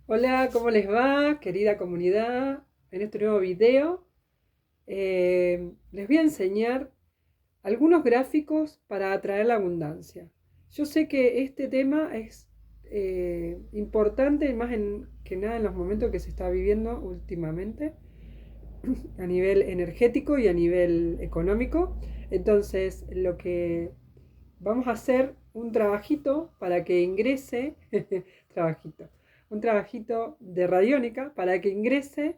Hola, ¿cómo les va, querida comunidad? En este nuevo video les voy a enseñar algunos gráficos para atraer la abundancia. Yo sé que este tema es importante, más que nada en los momentos que se está viviendo últimamente, a nivel energético y a nivel económico. Entonces, lo que vamos a hacer un trabajito para que ingrese, trabajito, un trabajito de radiónica para que ingrese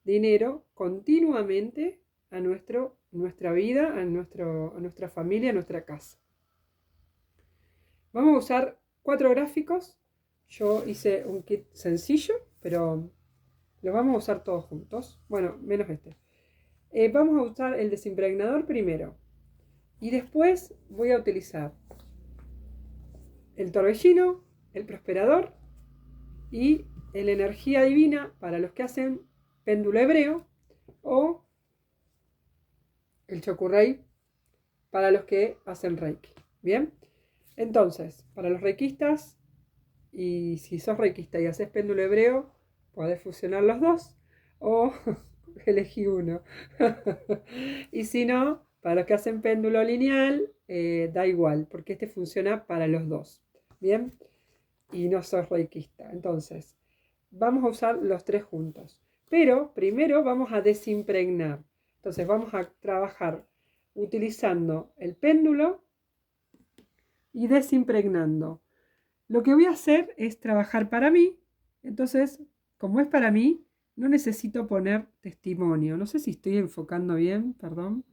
dinero continuamente a nuestra vida, a nuestra familia, a nuestra casa. Vamos a usar 4 gráficos. Yo hice un kit sencillo, pero los vamos a usar todos juntos. Bueno, menos este. Vamos a usar el desimpregnador primero. Y después voy a utilizar el torbellino, el prosperador y el energía divina para los que hacen péndulo hebreo o el chokurrei para los que hacen reiki. Bien, entonces, para los reikistas, y si sos reikista y haces péndulo hebreo, podés fusionar los dos o elegí uno. Y si no, para los que hacen péndulo lineal, da igual, porque este funciona para los dos. Bien, y no sos reikista. Entonces, vamos a usar los tres juntos. Pero primero vamos a desimpregnar. Entonces vamos a trabajar utilizando el péndulo y desimpregnando. Lo que voy a hacer es trabajar para mí. Entonces, como es para mí, no necesito poner testimonio. No sé si estoy enfocando bien, perdón.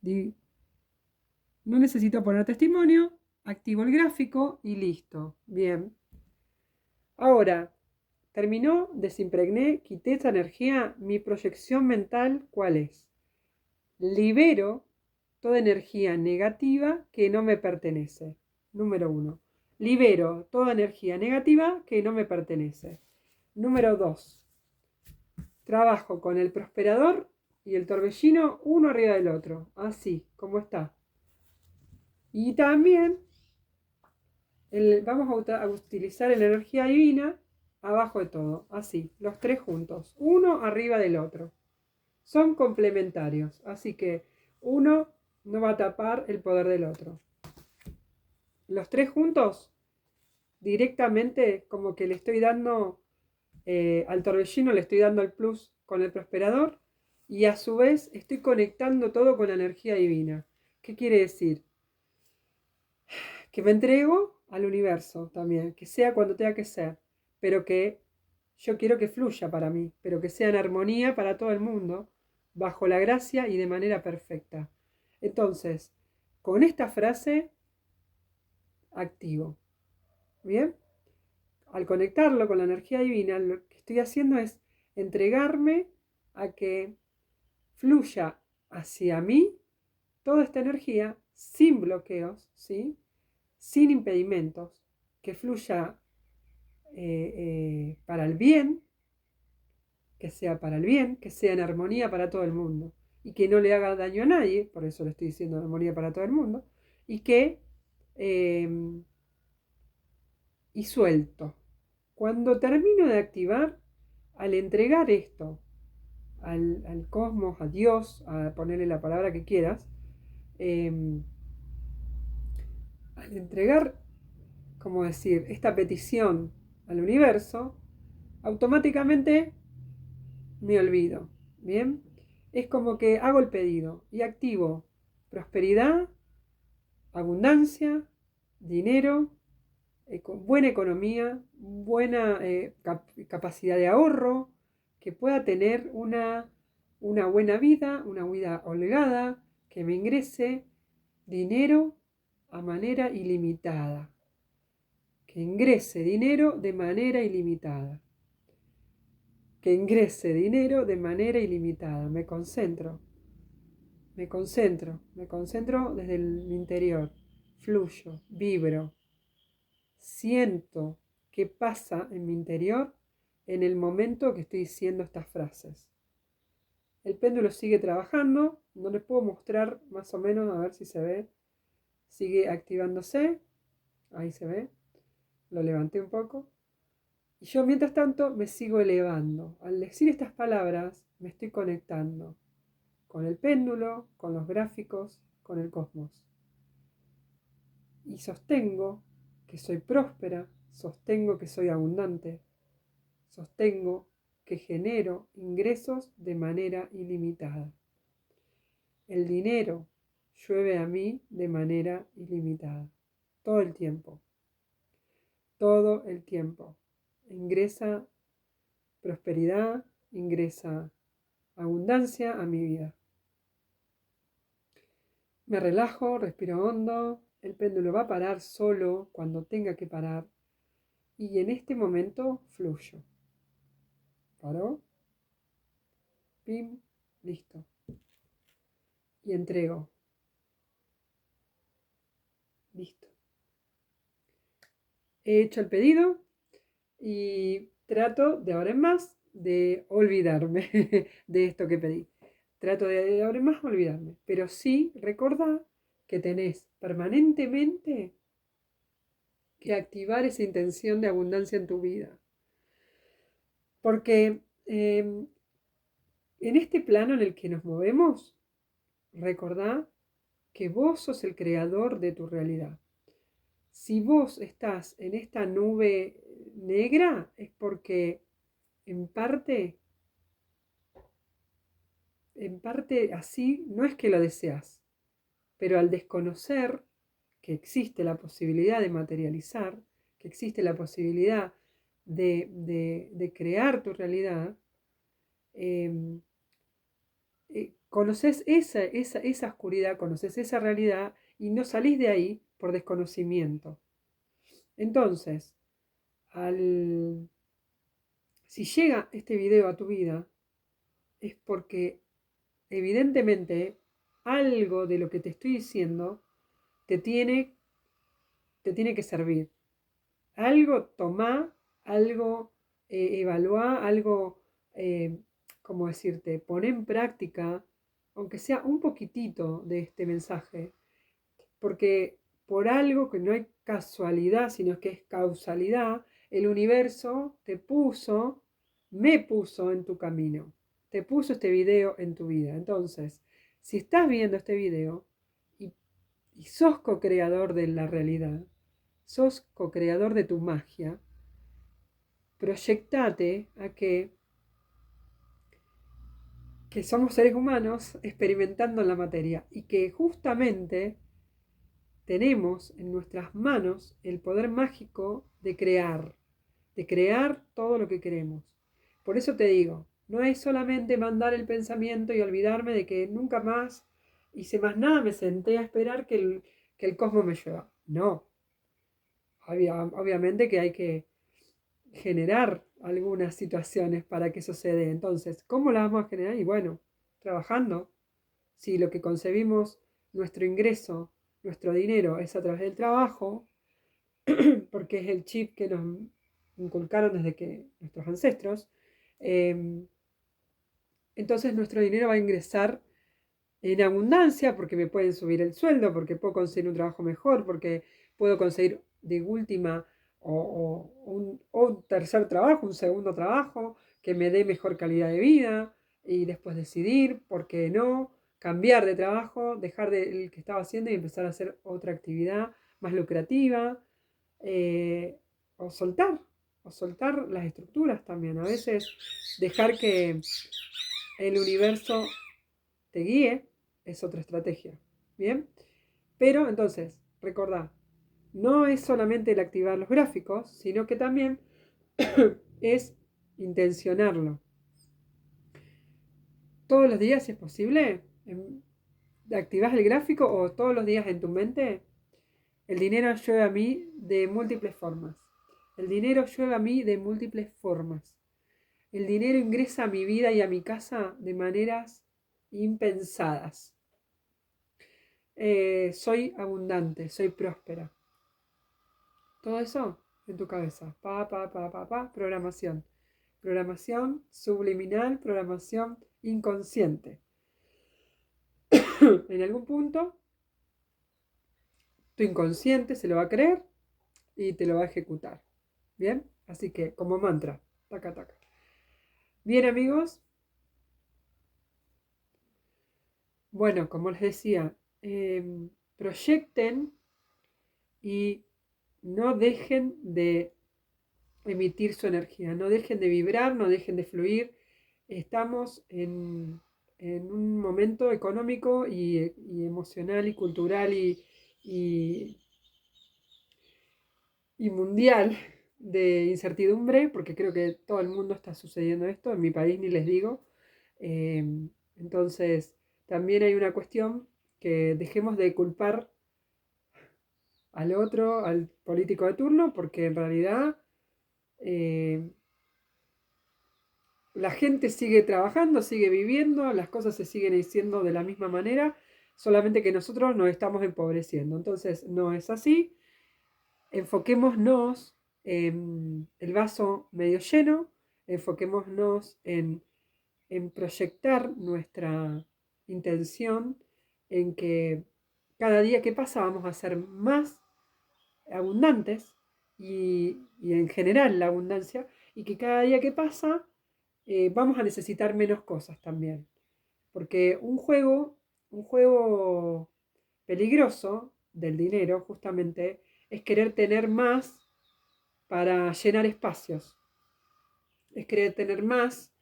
No necesito poner testimonio. Activo el gráfico y listo. Bien. Ahora, terminó, desimpregné, quité esa energía. Mi proyección mental, ¿cuál es? Libero toda energía negativa que no me pertenece. Número 1. Libero toda energía negativa que no me pertenece. Número 2. Trabajo con el prosperador y el torbellino uno arriba del otro. Así, como está. Y también vamos a utilizar la energía divina abajo de todo. Así, los tres juntos. Uno arriba del otro. Son complementarios. Así que uno no va a tapar el poder del otro. Los tres juntos, directamente como que le estoy dando al torbellino, le estoy dando el plus con el prosperador y a su vez estoy conectando todo con la energía divina. ¿Qué quiere decir? Que me entrego al universo también, que sea cuando tenga que ser, pero que yo quiero que fluya para mí, pero que sea en armonía para todo el mundo, bajo la gracia y de manera perfecta. Entonces, con esta frase activo. ¿Bien? Al conectarlo con la energía divina, lo que estoy haciendo es entregarme a que fluya hacia mí toda esta energía sin bloqueos, ¿sí? Sin impedimentos, que fluya para el bien, que sea para el bien, que sea en armonía para todo el mundo y que no le haga daño a nadie, por eso le estoy diciendo armonía para todo el mundo, y que eh, y suelto. Cuando termino de activar, al entregar esto al cosmos, a Dios, a ponerle la palabra que quieras, eh, al entregar, como decir, esta petición al universo, automáticamente me olvido. ¿Bien? Es como que hago el pedido y activo prosperidad, abundancia, dinero, buena economía, buena capacidad de ahorro, que pueda tener una buena vida, una vida holgada, que me ingrese dinero a manera ilimitada. Que ingrese dinero de manera ilimitada. Que ingrese dinero de manera ilimitada. Me concentro desde el interior. Fluyo, vibro, siento qué pasa en mi interior en el momento que estoy diciendo estas frases. El péndulo sigue trabajando, no les puedo mostrar más o menos, a ver si se ve. Sigue activándose, ahí se ve, lo levanté un poco. Y yo mientras tanto me sigo elevando. Al decir estas palabras me estoy conectando con el péndulo, con los gráficos, con el cosmos. Y sostengo que soy próspera, sostengo que soy abundante, sostengo que genero ingresos de manera ilimitada. El dinero llueve a mí de manera ilimitada, todo el tiempo, todo el tiempo. Ingresa prosperidad, ingresa abundancia a mi vida. Me relajo, respiro hondo, el péndulo va a parar solo cuando tenga que parar y en este momento fluyo. Paró, pim, listo. Y entrego. Listo. He hecho el pedido y trato de ahora en más de olvidarme de esto que pedí. Trato de ahora en más olvidarme. Pero sí recordá que tenés permanentemente que activar esa intención de abundancia en tu vida. Porque en este plano en el que nos movemos, recordá que vos sos el creador de tu realidad. Si vos estás en esta nube negra es porque en parte así no es que lo deseas, pero al desconocer que existe la posibilidad de materializar, que existe la posibilidad de crear tu realidad, conoces esa oscuridad, conoces esa realidad y no salís de ahí por desconocimiento. Entonces, si llega este video a tu vida, es porque evidentemente algo de lo que te estoy diciendo te tiene que servir. Algo tomá, algo evaluá, algo, ¿cómo decirte? Poné en práctica, aunque sea un poquitito de este mensaje, porque por algo que no hay casualidad, sino que es causalidad, el universo me puso en tu camino, te puso este video en tu vida. Entonces, si estás viendo este video y sos co-creador de la realidad, sos co-creador de tu magia, proyectate a que somos seres humanos experimentando en la materia y que justamente tenemos en nuestras manos el poder mágico de crear todo lo que queremos. Por eso te digo, no es solamente mandar el pensamiento y olvidarme de que nunca más hice más nada, me senté a esperar que el cosmos me lleva. No, obviamente que hay que generar algunas situaciones para que eso se dé. Entonces, ¿cómo las vamos a generar? Y bueno, trabajando. Si lo que concebimos, nuestro ingreso, nuestro dinero es a través del trabajo, porque es el chip que nos inculcaron desde que nuestros ancestros, entonces nuestro dinero va a ingresar en abundancia porque me pueden subir el sueldo, porque puedo conseguir un trabajo mejor, porque puedo conseguir de última un tercer trabajo, un segundo trabajo que me dé mejor calidad de vida y después decidir, ¿por qué no? Cambiar de trabajo, dejar el que estaba haciendo y empezar a hacer otra actividad más lucrativa, eh, o soltar, o soltar las estructuras también. A veces dejar que el universo te guíe es otra estrategia. ¿Bien? Pero entonces, recordá, no es solamente el activar los gráficos, sino que también es intencionarlo. Todos los días, si es posible, activás el gráfico o todos los días en tu mente. El dinero llueve a mí de múltiples formas. El dinero llueve a mí de múltiples formas. El dinero ingresa a mi vida y a mi casa de maneras impensadas. Soy abundante, soy próspera. Todo eso en tu cabeza. Programación. Programación subliminal, programación inconsciente. En algún punto, tu inconsciente se lo va a creer y te lo va a ejecutar. ¿Bien? Así que como mantra, taca, taca. Bien amigos, bueno, como les decía, proyecten y no dejen de emitir su energía, no dejen de vibrar, no dejen de fluir. Estamos en un momento económico y emocional y cultural y, y mundial de incertidumbre, porque creo que todo el mundo está sucediendo esto, en mi país ni les digo. Eh, entonces, también hay una cuestión que dejemos de culpar al otro, al político de turno, porque en realidad eh, la gente sigue trabajando, sigue viviendo, las cosas se siguen haciendo de la misma manera, solamente que nosotros nos estamos empobreciendo. Entonces, no es así. Enfoquémonos en el vaso medio lleno, enfoquémonos en proyectar nuestra intención en que cada día que pasa vamos a ser más abundantes y en general la abundancia, y que cada día que pasa vamos a necesitar menos cosas también. Porque un juego peligroso del dinero justamente es querer tener más para llenar espacios, es querer tener más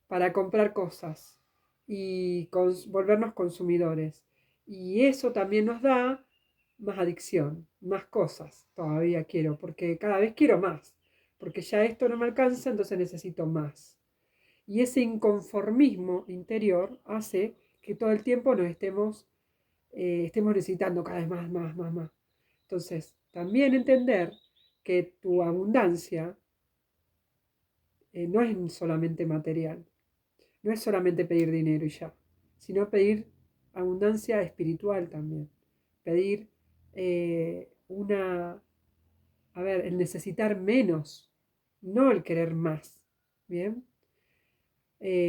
para comprar cosas y volvernos consumidores. Y eso también nos da más adicción, más cosas todavía quiero, porque cada vez quiero más, porque ya esto no me alcanza, entonces necesito más. Y ese inconformismo interior hace que todo el tiempo nos estemos necesitando cada vez más, más, más, más. Entonces, también entender que tu abundancia no es solamente material, no es solamente pedir dinero y ya, sino pedir abundancia espiritual también, pedir a ver, el necesitar menos, no el querer más, ¿bien?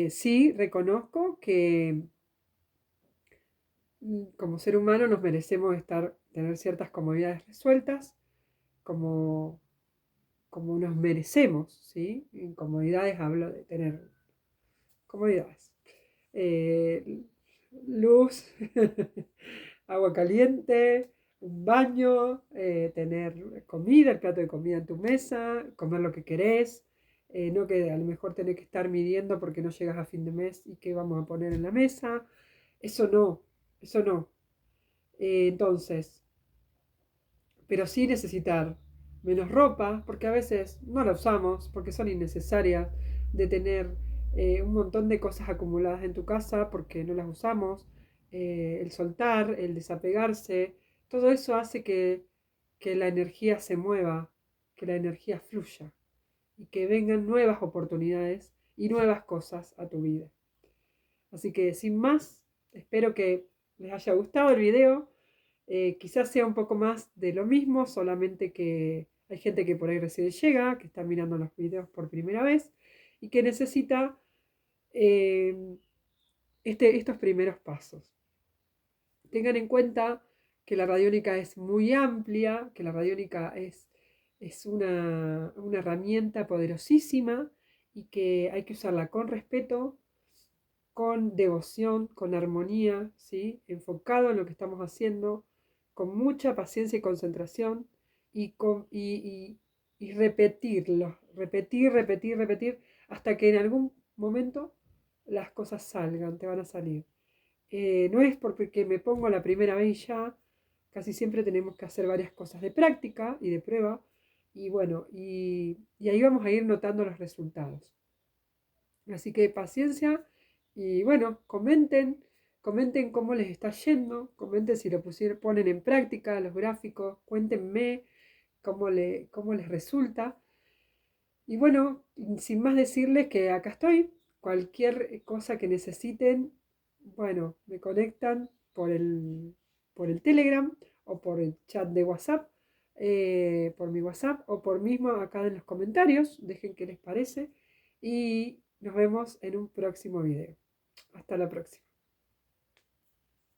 Sí, reconozco que como ser humano nos merecemos tener ciertas comodidades resueltas, como, como nos merecemos, ¿sí? En comodidades hablo de tener comodidades. Eh, luz, agua caliente, un baño, tener comida, el plato de comida en tu mesa, comer lo que querés, no que a lo mejor tenés que estar midiendo porque no llegas a fin de mes y qué vamos a poner en la mesa. Eso no, eso no. Entonces, pero sí necesitar menos ropa, porque a veces no la usamos, porque son innecesarias, de tener un montón de cosas acumuladas en tu casa porque no las usamos, el soltar, el desapegarse, todo eso hace que la energía se mueva, que la energía fluya y que vengan nuevas oportunidades y nuevas cosas a tu vida. Así que sin más, espero que les haya gustado el video. Quizás sea un poco más de lo mismo, solamente que hay gente que por ahí recién llega, que está mirando los videos por primera vez y que necesita eh, estos primeros pasos. Tengan en cuenta que la radiónica es muy amplia, que la radiónica es una herramienta poderosísima y que hay que usarla con respeto, con devoción, con armonía, ¿sí? Enfocado en lo que estamos haciendo, con mucha paciencia y concentración y repetirlo, repetir, hasta que en algún momento las cosas salgan, te van a salir. No es porque me pongo la primera vez y ya, casi siempre tenemos que hacer varias cosas de práctica y de prueba, y bueno, y ahí vamos a ir notando los resultados. Así que paciencia y bueno, comenten cómo les está yendo, comenten si lo ponen en práctica los gráficos, cuéntenme cómo les resulta. Y bueno, sin más decirles que acá estoy, cualquier cosa que necesiten, bueno, me conectan por el Telegram o por el chat de WhatsApp, por mi WhatsApp o por mismo acá en los comentarios, dejen qué les parece y nos vemos en un próximo video. Hasta la próxima.